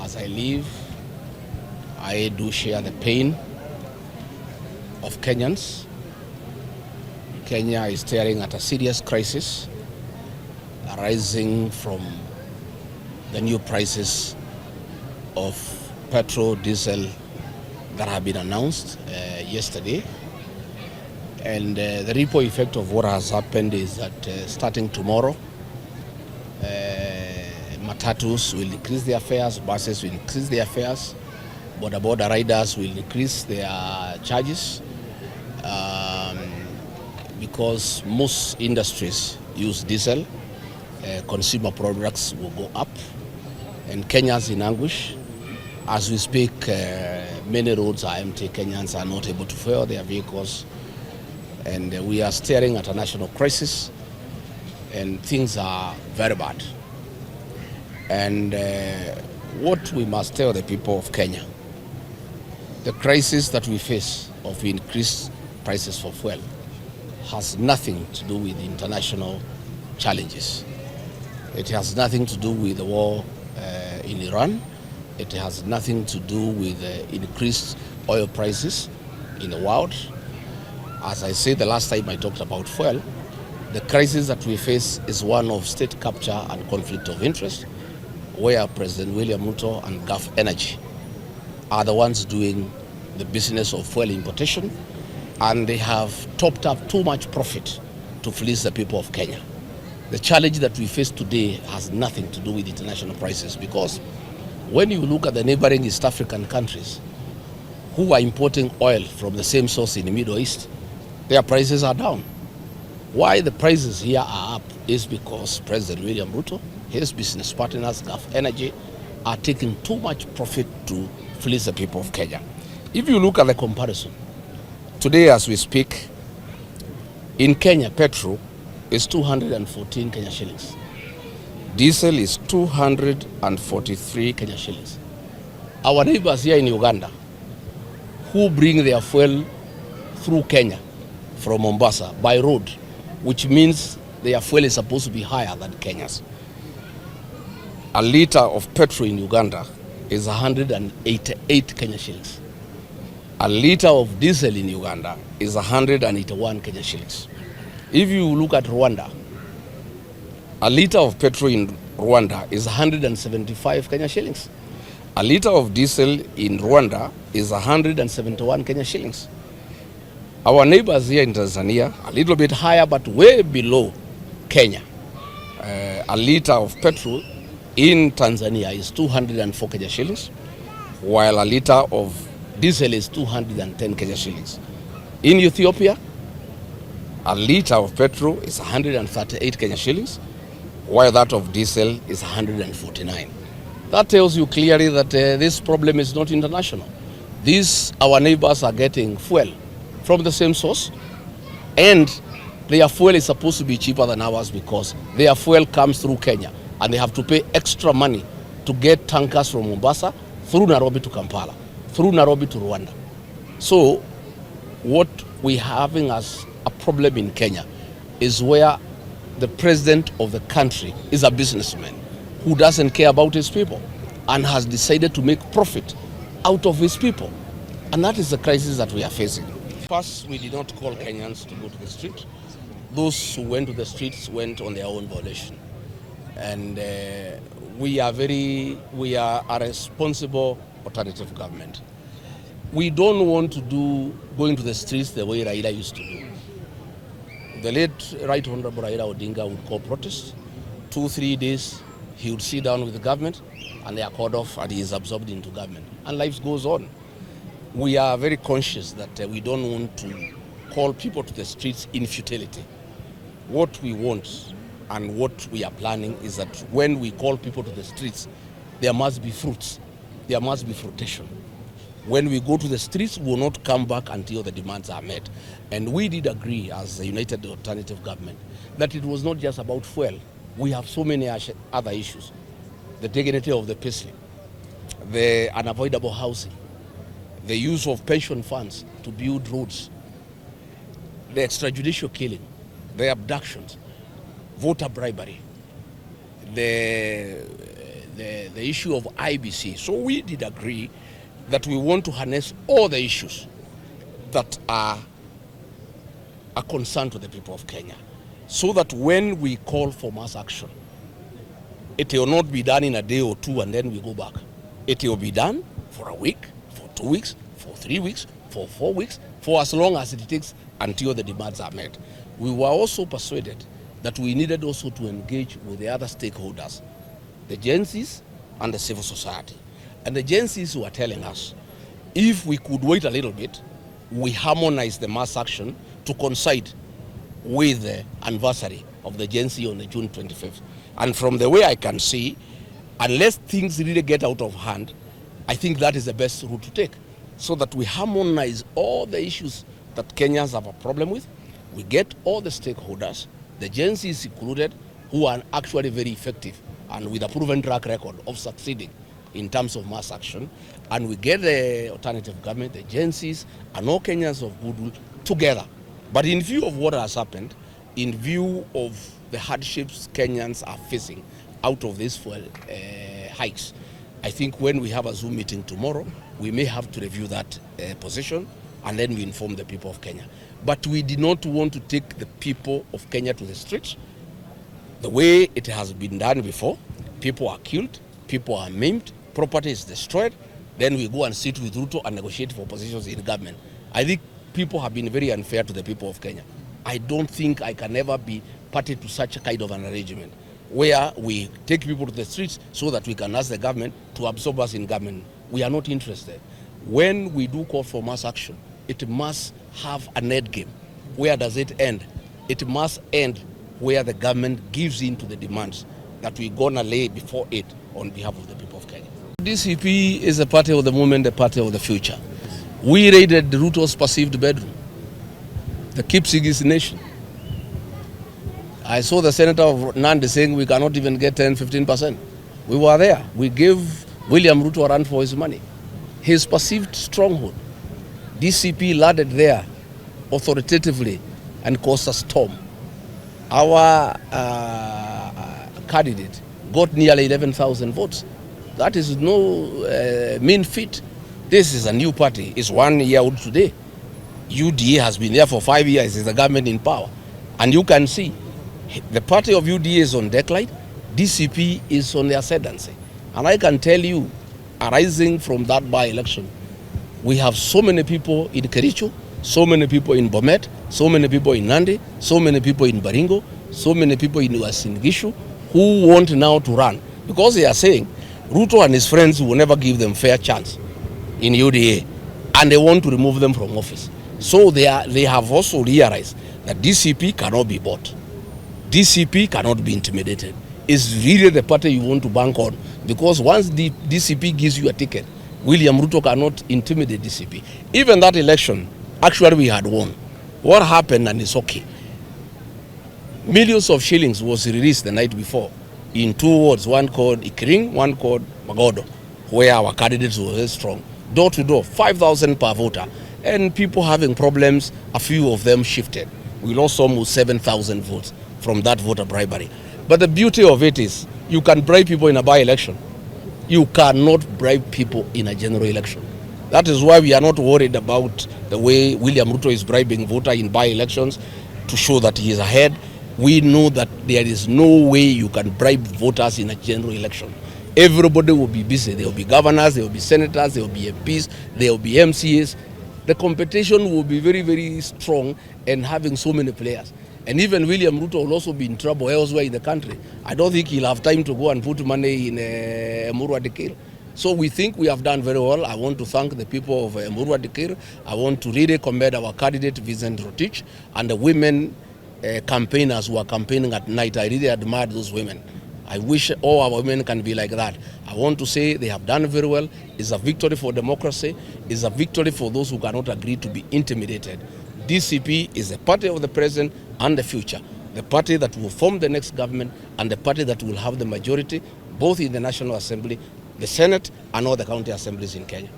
As I live, I do share the pain of Kenyans. Kenya is staring at a serious crisis arising from the new prices of petrol, diesel that have been announced yesterday. And the ripple effect of what has happened is that starting tomorrow, matatus will increase their fares, buses will increase their fares, border riders will increase their charges because most industries use diesel. Consumer products will go up, and Kenyans in anguish. As we speak, many roads are empty. Kenyans are not able to fuel their vehicles, and we are staring at a national crisis, and things are very bad. And what we must tell the people of Kenya, the crisis that we face of increased prices for fuel has nothing to do with international challenges. It has nothing to do with the war in Iran. It has nothing to do with increased oil prices in the world. As I said the last time I talked about fuel, the crisis that we face is one of state capture and conflict of interest, where President William Ruto and Gulf Energy are the ones doing the business of fuel importation, and they have topped up too much profit to fleece the people of Kenya. The challenge that we face today has nothing to do with international prices, because when you look at the neighboring East African countries who are importing oil from the same source in the Middle East, their prices are down. Why the prices here are up is because President William Ruto, his business partners, Gulf Energy, are taking too much profit to fleece the people of Kenya. If you look at the comparison, today as we speak, in Kenya, petrol is 214 Kenya shillings. Diesel is 243 Kenya shillings. Our neighbors here in Uganda, who bring their fuel through Kenya from Mombasa by road, which means their fuel is supposed to be higher than Kenya's. A liter of petrol in Uganda is 188 Kenya shillings. A liter of diesel in Uganda is 181 Kenya shillings. If you look at Rwanda, a liter of petrol in Rwanda is 175 Kenya shillings. A liter of diesel in Rwanda is 171 Kenya shillings. Our neighbors here in Tanzania, a little bit higher, but way below Kenya. A liter of petrol in Tanzania is 204 Kenya shillings, while a liter of diesel is 210 Kenya shillings. In Ethiopia, a liter of petrol is 138 Kenya shillings, while that of diesel is 149. That tells you clearly that this problem is not international. Our neighbors are getting fuel from the same source, and their fuel is supposed to be cheaper than ours because their fuel comes through Kenya, and they have to pay extra money to get tankers from Mombasa through Nairobi to Kampala, through Nairobi to Rwanda. So what we're having as a problem in Kenya is where the president of the country is a businessman who doesn't care about his people and has decided to make profit out of his people. And that is the crisis that we are facing. First, we did not call Kenyans to go to the street. Those who went to the streets went on their own volition. And we are a responsible alternative government. We don't want to do going to the streets the way Raila used to do. The late Right Honorable Raila Odinga would call protest. 2-3 days, he would sit down with the government, and they are called off, and he is absorbed into government. And life goes on. We are very conscious that we don't want to call people to the streets in futility. What we want and what we are planning is that when we call people to the streets, there must be fruits. There must be fruition. When we go to the streets, we will not come back until the demands are met. And we did agree as the United Alternative Government that it was not just about fuel. We have so many other issues. The dignity of the payslip, the unavoidable housing, the use of pension funds to build roads, the extrajudicial killing, the abductions, voter bribery, the the issue of IBC. So we did agree that we want to harness all the issues that are a concern to the people of Kenya, so that when we call for mass action, it will not be done in a day or two and then we go back. It will be done for a week, for 2 weeks, for 3 weeks, for 4 weeks, for as long as it takes until the demands are met. We were also persuaded that we needed also to engage with the other stakeholders, the agencies and the civil society. And the agencies were telling us, if we could wait a little bit, we harmonize the mass action to coincide with the anniversary of the agency on the June 25th. And from the way I can see, unless things really get out of hand, I think that is the best route to take, so that we harmonize all the issues that Kenyans have a problem with. We get all the stakeholders, the agencies included, who are actually very effective and with a proven track record of succeeding in terms of mass action, and we get the alternative government, the agencies, and all Kenyans of goodwill together. But in view of what has happened, in view of the hardships Kenyans are facing out of these fuel hikes, I think when we have a Zoom meeting tomorrow, we may have to review that position, and then we inform the people of Kenya. But we did not want to take the people of Kenya to the streets the way it has been done before. People are killed, people are maimed, property is destroyed, then we go and sit with Ruto and negotiate for positions in government. I think people have been very unfair to the people of Kenya. I don't think I can ever be party to such a kind of an arrangement where we take people to the streets so that we can ask the government to absorb us in government. We are not interested. When we do call for mass action, it must have an end game. Where does it end? It must end where the government gives in to the demands that we're gonna lay before it on behalf of the people of Kenya. DCP is a party of the moment, a party of the future. We raided Ruto's perceived bedroom, the Kipsigis nation. I saw the senator of Nandi saying we cannot even get 10-15%. We were there. We gave William Ruto a run for his money. His perceived stronghold, DCP landed there authoritatively and caused a storm. Our candidate got nearly 11,000 votes. That is no mean feat. This is a new party. It's 1 year old today. UDA has been there for 5 years. It's the government in power. And you can see the party of UDA is on decline. DCP is on the ascendancy. And I can tell you, arising from that by-election, we have so many people in Kericho, so many people in Bomet, so many people in Nandi, so many people in Baringo, so many people in Uasin Gishu who want now to run, because they are saying Ruto and his friends will never give them fair chance in UDA, and they want to remove them from office. So they have also realized that DCP cannot be bought. DCP cannot be intimidated. It's really the party you want to bank on, because once the DCP gives you a ticket, William Ruto cannot intimidate DCP. Even that election, actually we had won. What happened, and it's okay, millions of shillings was released the night before in 2 wards, one called Ikiring, one called Magodo, where our candidates were very strong. Door to door, 5,000 per voter. And people having problems, a few of them shifted. We lost almost 7,000 votes from that voter bribery. But the beauty of it is, you can bribe people in a by-election. You cannot bribe people in a general election. That is why we are not worried about the way William Ruto is bribing voters in by-elections to show that he is ahead. We know that there is no way you can bribe voters in a general election. Everybody will be busy. There will be governors, there will be senators, there will be MPs, there will be MCAs. The competition will be very, very strong and having so many players. And even William Ruto will also be in trouble elsewhere in the country. I don't think he'll have time to go and put money in Emurua Dikir. So we think we have done very well. I want to thank the people of Emurua Dikir. I want to really commend our candidate, Vincent Rotich, and the women campaigners who are campaigning at night. I really admire those women. I wish all our women can be like that. I want to say they have done very well. It's a victory for democracy. It's a victory for those who cannot agree to be intimidated. DCP is the party of the present and the future, the party that will form the next government, and the party that will have the majority both in the National Assembly, the Senate, and all the county assemblies in Kenya.